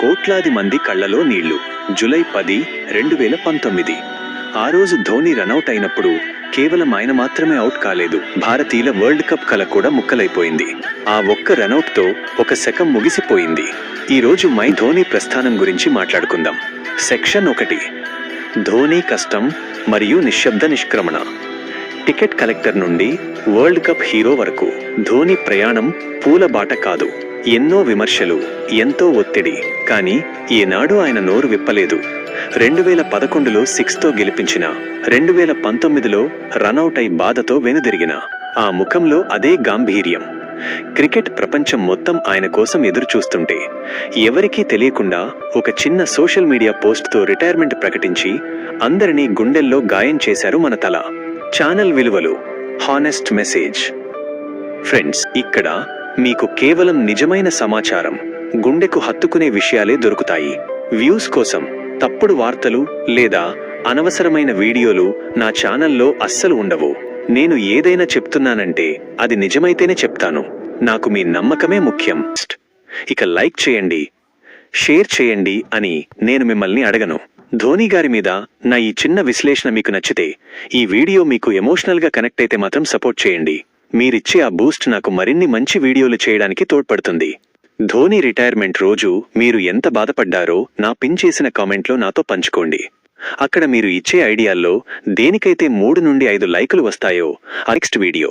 కోట్లాది మంది కళ్లలో నీళ్లు. జూలై 10, 2019. ఆ రోజు ధోని రనౌట్ అయినప్పుడు కేవలం ఆయన మాత్రమే అవుట్ కాలేదు, భారతీయుల వరల్డ్ కప్ కల కూడా ముక్కలైపోయింది. ఆ ఒక్క రనౌట్తో ఒక శకం ముగిసిపోయింది. ఈ రోజు మై ధోని ప్రస్థానం గురించి మాట్లాడుకుందాం. సెక్షన్ 1. ధోని కష్టం మరియు నిశ్శబ్ద నిష్క్రమణ. టికెట్ కలెక్టర్ నుండి వరల్డ్ కప్ హీరో వరకు ధోని ప్రయాణం పూలబాట కాదు. ఎన్నో విమర్శలు, ఎంతో ఒత్తిడి, కానీ ఏనాడు ఆయన నోరు విప్పలేదు. 2011లో 6తో గెలిపించిన, 2019లో రనౌట్ అయి బాధతో వెనుదిరిగిన ఆ ముఖంలో అదే గాంభీర్యం. క్రికెట్ ప్రపంచం మొత్తం ఆయన కోసం ఎదురుచూస్తుంటే ఎవరికీ తెలియకుండా ఒక చిన్న సోషల్ మీడియా పోస్ట్తో రిటైర్మెంట్ ప్రకటించి అందరినీ గుండెల్లో గాయం చేశారు మన తల. ఛానల్ విలువలు. Honest message. ఫ్రెండ్స్, ఇక్కడ మీకు కేవలం నిజమైన సమాచారం, గుండెకు హత్తుకునే విషయాలే దొరుకుతాయి. వ్యూస్ కోసం తప్పుడు వార్తలు లేదా అనవసరమైన వీడియోలు నా ఛానల్లో అస్సలు ఉండవు. నేను ఏదైనా చెప్తున్నానంటే అది నిజమైతేనే చెప్తాను. నాకు మీ నమ్మకమే ముఖ్యం. ఇక లైక్ చేయండి, షేర్ చేయండి అని నేను మిమ్మల్ని అడగను. ధోని గారి మీద నా ఈ చిన్న విశ్లేషణ మీకు నచ్చితే, ఈ వీడియో మీకు ఎమోషనల్గా కనెక్ట్ అయితే మాత్రం సపోర్ట్ చేయండి. మీరిచ్చే ఆ బూస్ట్ నాకు మరిన్ని మంచి వీడియోలు చేయడానికి తోడ్పడుతుంది. ధోని రిటైర్మెంట్ రోజు మీరు ఎంత బాధపడ్డారో నా పిన్ చేసిన కామెంట్లో నాతో పంచుకోండి. అక్కడ మీరు ఇచ్చే ఐడియాల్లో దేనికైతే 3 నుండి 5 లైకులు వస్తాయో నెక్స్ట్ వీడియో.